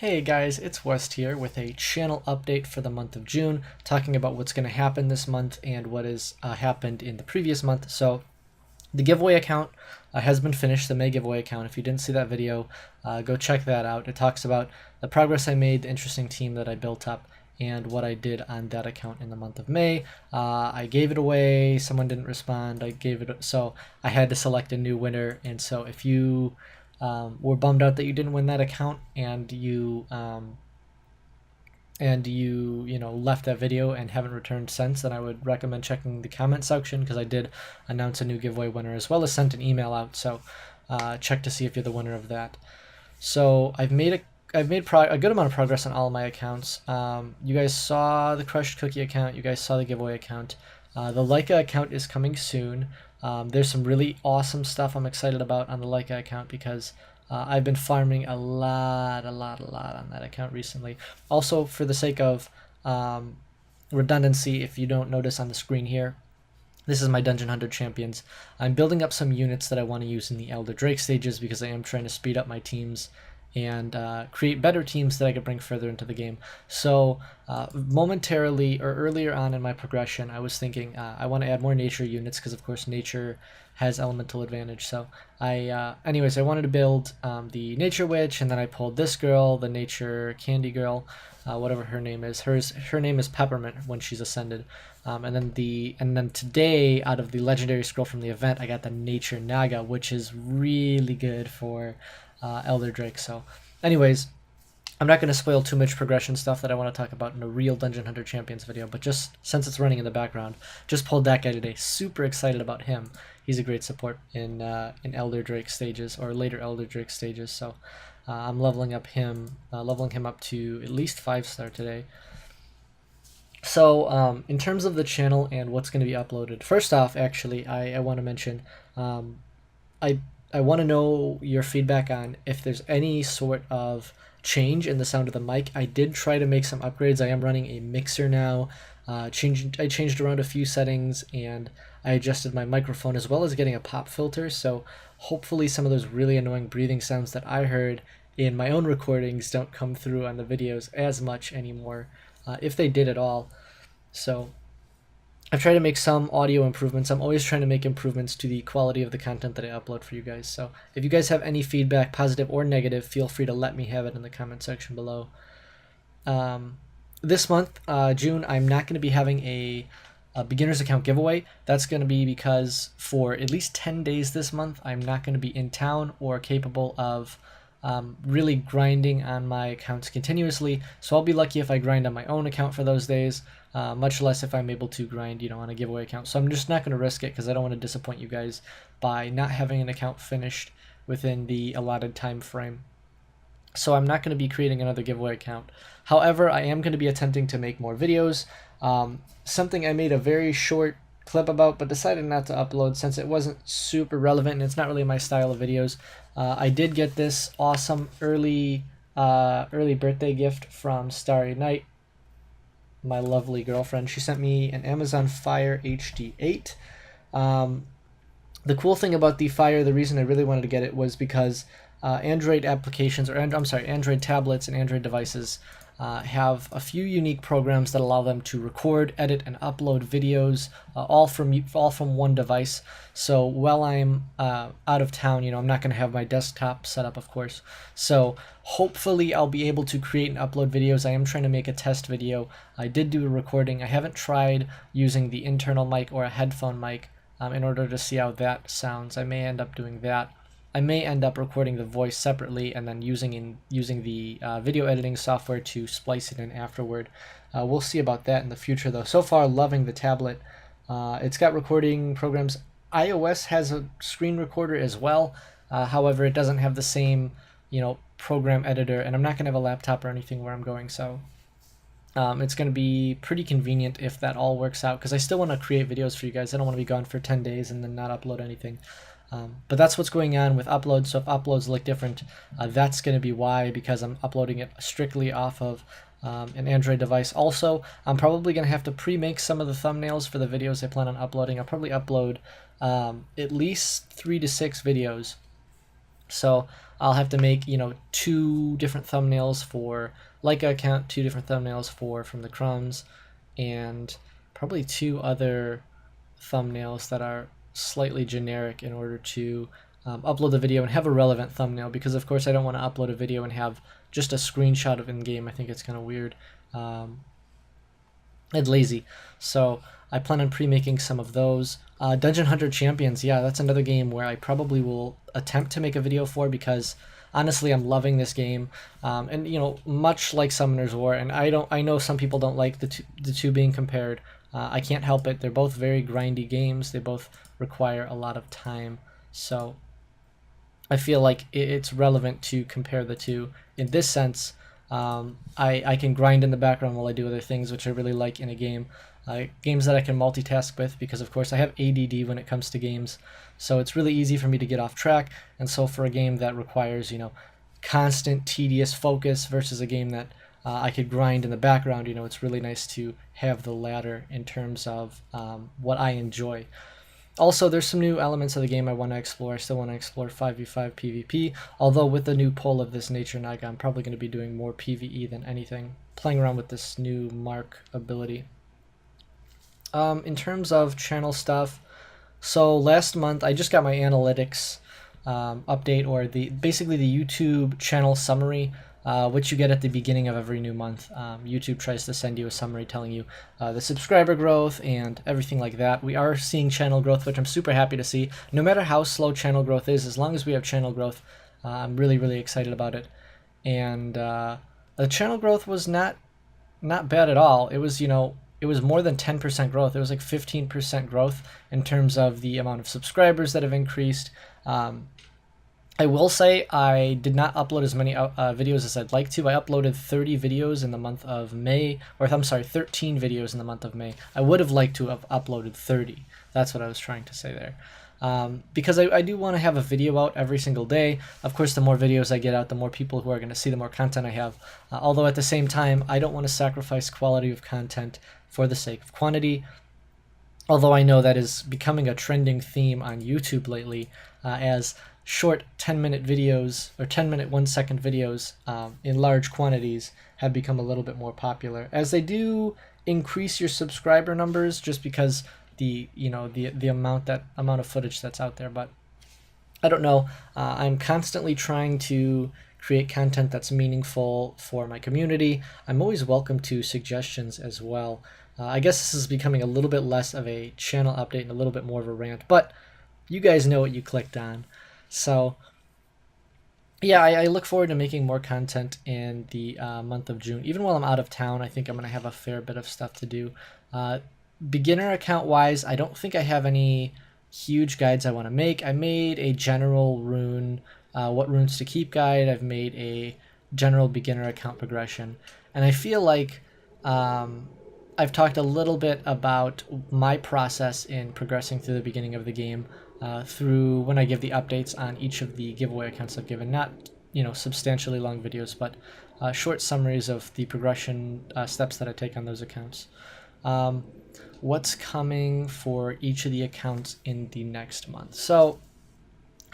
Hey guys, it's West here with a channel update for the month of June, talking about what's going to happen this month and what has happened in the previous month. So the giveaway account has been finished, the May giveaway account. If you didn't see that video, go check that out. It talks about the progress I made, the interesting team that I built up, and what I did on that account in the month of May. I gave it away, someone didn't respond, so I had to select a new winner. And so if you were bummed out that you didn't win that account and you left that video and haven't returned since, then I would recommend checking the comment section, because I did announce a new giveaway winner as well as sent an email out. So check to see if you're the winner of that. So I've made a good amount of progress on all of my accounts. You guys saw the Crushed Cookie account, you guys saw the giveaway account. The Leica account is coming soon. There's some really awesome stuff I'm excited about on the Leica account, because I've been farming a lot on that account recently. Also, for the sake of redundancy, if you don't notice on the screen here, this is my Dungeon Hunter Champions. I'm building up some units that I want to use in the Elder Drake stages, because I am trying to speed up my teams and create better teams that I could bring further into the game. So momentarily, or earlier on in my progression, I was thinking I want to add more nature units, because of course nature has elemental advantage. So anyways, I wanted to build the nature witch, and then I pulled this girl, the nature candy girl, whatever her name is. Her name is Peppermint when she's ascended. And then today, out of the legendary scroll from the event, I got the nature naga, which is really good for Elder Drake. So anyways, I'm not going to spoil too much progression stuff that I want to talk about in a real Dungeon Hunter Champions video, but just since it's running in the background, just pulled that guy today. Super excited about him. He's a great support in Elder Drake stages, or later Elder Drake stages. So I'm leveling him up to at least 5-star today. So in terms of the channel and what's going to be uploaded, first off, actually, I want to mention, I want to know your feedback on if there's any sort of change in the sound of the mic. I did try to make some upgrades. I am running a mixer now. I changed around a few settings, and I adjusted my microphone, as well as getting a pop filter. So hopefully some of those really annoying breathing sounds that I heard in my own recordings don't come through on the videos as much anymore, if they did at all. So I've tried to make some audio improvements. I'm always trying to make improvements to the quality of the content that I upload for you guys. So if you guys have any feedback, positive or negative, feel free to let me have it in the comment section below. This month, June, I'm not going to be having a beginner's account giveaway. That's going to be because for at least 10 days this month, I'm not going to be in town or capable of really grinding on my accounts continuously. So I'll be lucky if I grind on my own account for those days, much less if I'm able to grind, on a giveaway account. So I'm just not going to risk it, because I don't want to disappoint you guys by not having an account finished within the allotted time frame. So I'm not going to be creating another giveaway account. However, I am going to be attempting to make more videos. Something I made a very short clip about, but decided not to upload since it wasn't super relevant and it's not really my style of videos. I did get this awesome early birthday gift from Starry Night, my lovely girlfriend. She sent me an Amazon Fire HD8. The cool thing about the Fire, the reason I really wanted to get it, was because Android applications, or Android tablets and Android devices have a few unique programs that allow them to record, edit, and upload videos all from one device. So while I'm out of town, I'm not going to have my desktop set up, of course. So hopefully I'll be able to create and upload videos. I am trying to make a test video. I did do a recording. I haven't tried using the internal mic or a headphone mic in order to see how that sounds. I may end up doing that. I may end up recording the voice separately and then using the video editing software to splice it in afterward. We'll see about that in the future, though. So far, loving the tablet. It's got recording programs. iOS has a screen recorder as well. However, it doesn't have the same, program editor, and I'm not going to have a laptop or anything where I'm going, so it's going to be pretty convenient if that all works out, because I still want to create videos for you guys. I don't want to be gone for 10 days and then not upload anything. But that's what's going on with uploads. So if uploads look different, that's going to be why, because I'm uploading it strictly off of an Android device. Also, I'm probably going to have to pre-make some of the thumbnails for the videos I plan on uploading. I'll probably upload at least 3 to 6 videos. So I'll have to make, 2 different thumbnails for Leica account, 2 different thumbnails for From the Crumbs, and probably 2 other thumbnails that are slightly generic in order to upload the video and have a relevant thumbnail, because of course I don't want to upload a video and have just a screenshot of in-game. I think it's kind of weird and lazy. So I plan on pre-making some of those. Dungeon Hunter Champions, yeah, that's another game where I probably will attempt to make a video for, because honestly I'm loving this game, and much like Summoner's War, and I know some people don't like the two being compared. I can't help it. They're both very grindy games. They both require a lot of time, so I feel like it's relevant to compare the two in this sense. I can grind in the background while I do other things, which I really like in a game. Games that I can multitask with, because of course I have ADD when it comes to games, so it's really easy for me to get off track. And so for a game that requires constant tedious focus versus a game that I could grind in the background, it's really nice to have the latter in terms of what I enjoy. Also, there's some new elements of the game I want to explore. I still want to explore 5v5 PvP, although with the new pull of this Nature Naga, I'm probably going to be doing more PvE than anything, playing around with this new Mark ability. In terms of channel stuff, so last month I just got my analytics update, or basically the YouTube channel summary, which you get at the beginning of every new month. YouTube tries to send you a summary telling you the subscriber growth and everything like that. We are seeing channel growth, which I'm super happy to see. No matter how slow channel growth is, as long as we have channel growth, I'm really, really excited about it. And the channel growth was not bad at all. It was, it was more than 10% growth. It was like 15% growth in terms of the amount of subscribers that have increased. I will say I did not upload as many videos as I'd like to. I uploaded 30 videos in the month of May, or I'm sorry, 13 videos in the month of May. I would have liked to have uploaded 30. That's what I was trying to say there. Because I do want to have a video out every single day. Of course, the more videos I get out, the more people who are going to see, the more content I have. Although at the same time, I don't want to sacrifice quality of content for the sake of quantity. Although I know that is becoming a trending theme on YouTube lately, as short 10-minute videos, or 10-minute 1-second videos in large quantities have become a little bit more popular, as they do increase your subscriber numbers just because the amount of footage that's out there. But I don't know. I'm constantly trying to create content that's meaningful for my community. I'm always welcome to suggestions as well. I guess this is becoming a little bit less of a channel update and a little bit more of a rant, but you guys know what you clicked on. So yeah, I look forward to making more content in the month of June. Even while I'm out of town, I think I'm going to have a fair bit of stuff to do. Beginner account wise, I don't think I have any huge guides I want to make. I made a general rune, what runes to keep guide. I've made a general beginner account progression. And I feel like I've talked a little bit about my process in progressing through the beginning of the game through when I give the updates on each of the giveaway accounts I've given. Not, substantially long videos, but short summaries of the progression steps that I take on those accounts. What's coming for each of the accounts in the next month? So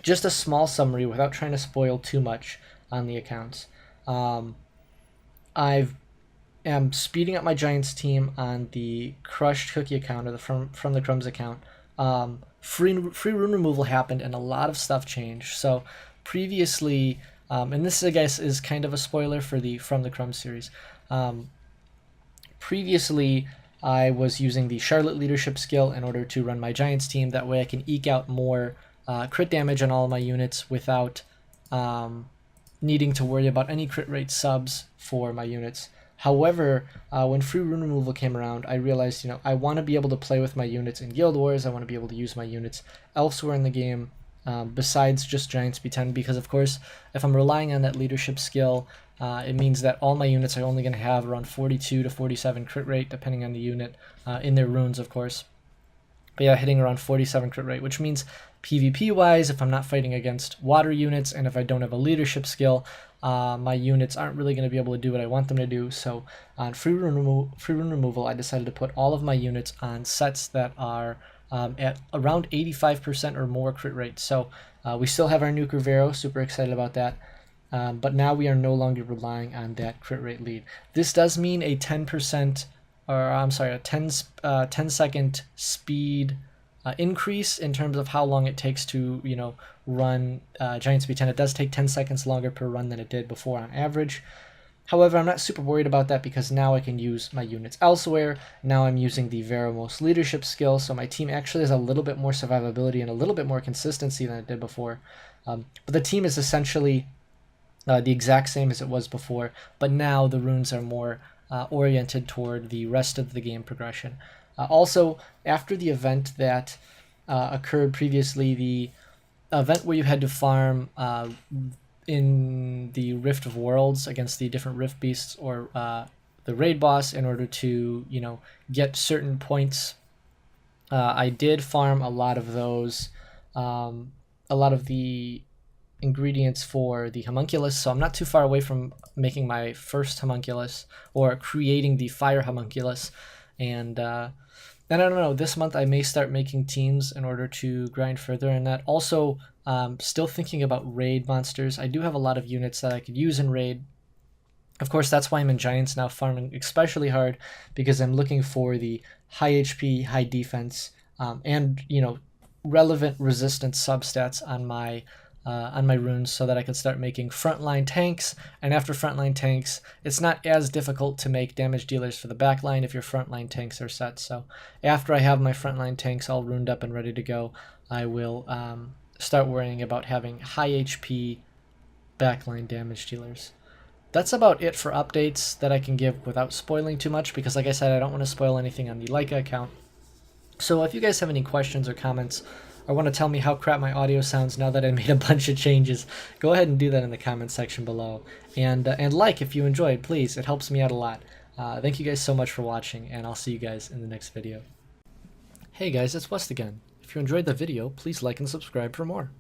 just a small summary without trying to spoil too much on the accounts. I am speeding up my Giants team on the Crushed Cookie account, or the From the Crumbs account. Free rune removal happened and a lot of stuff changed. So previously, and this I guess is kind of a spoiler for the From the Crumbs series. Previously, I was using the Charlotte leadership skill in order to run my Giants team. That way I can eke out more crit damage on all of my units without needing to worry about any crit rate subs for my units. However, when free rune removal came around, I realized, I want to be able to play with my units in Guild Wars. I want to be able to use my units elsewhere in the game besides just Giants B10, because of course, if I'm relying on that leadership skill, it means that all my units are only going to have around 42 to 47 crit rate, depending on the unit, in their runes, of course. But yeah, hitting around 47 crit rate, which means PvP-wise, if I'm not fighting against water units, and if I don't have a leadership skill, my units aren't really going to be able to do what I want them to do. So on free rune removal, I decided to put all of my units on sets that are at around 85% or more crit rate. So we still have our Nuker Vero, super excited about that. But now we are no longer relying on that crit rate lead. This does mean a 10%, or I'm sorry, a 10 second speed increase in terms of how long it takes to, run Giant Speed 10. It does take 10 seconds longer per run than it did before on average. However, I'm not super worried about that because now I can use my units elsewhere. Now I'm using the Veromos leadership skill, so my team actually has a little bit more survivability and a little bit more consistency than it did before. But the team is essentially the exact same as it was before, but now the runes are more oriented toward the rest of the game progression. Also, after the event that occurred previously, the event where you had to farm in the Rift of Worlds against the different Rift Beasts or the raid boss in order to, get certain points. I did farm a lot of those, a lot of the ingredients for the homunculus, so I'm not too far away from making my first homunculus or creating the fire homunculus. And I don't know, this month I may start making teams in order to grind further in that. Also, still thinking about raid monsters. I do have a lot of units that I could use in raid. Of course, that's why I'm in Giants now, farming especially hard, because I'm looking for the high HP, high defense, and relevant resistance substats on my runes, so that I can start making frontline tanks. And after frontline tanks, it's not as difficult to make damage dealers for the backline if your frontline tanks are set. So after I have my frontline tanks all runed up and ready to go, I will start worrying about having high HP backline damage dealers. That's about it for updates that I can give without spoiling too much, because like I said, I don't want to spoil anything on the Leica account. So if you guys have any questions or comments, or want to tell me how crap my audio sounds now that I made a bunch of changes, go ahead and do that in the comment section below. And like if you enjoyed, please. It helps me out a lot. Thank you guys so much for watching, and I'll see you guys in the next video. Hey guys, it's West again. If you enjoyed the video, please like and subscribe for more.